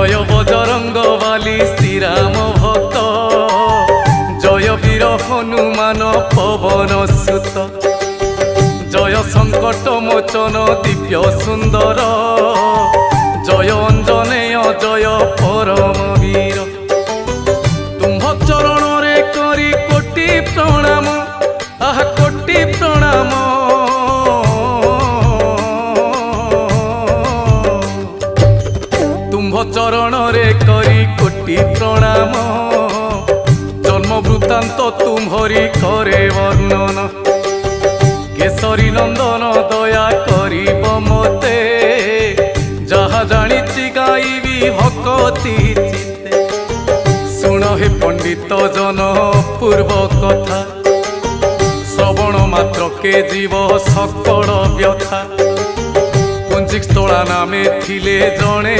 জয় বজরঙ্গ বালি শ্রীরাম ভক্ত, জয় বীর হনুমান পবন সুত, জয় সংকট মোচন দিব্য সুন্দর, জয় অঞ্জনেয় জয় পরম বীর। তুম্ভ চরণরে করি কোটি প্রণাম, আহা কোটি প্রণাম। তুম্ভ চরণরে করি কোটি প্রণাম, জন্ম বৃত্তান্ত তুম্ভরি করে বর্ণন। কেশরী নন্দন দয়া করিব মতে, যাহা জানিছি গাইবি ভকতি চিতে। শুণ হে পণ্ডিত জন পূর্ব কথা, শ্রবণ মাত্রকে জীব সকল ব্যথা। কুঞ্চিক স্থলা নামে থিলে জଣେ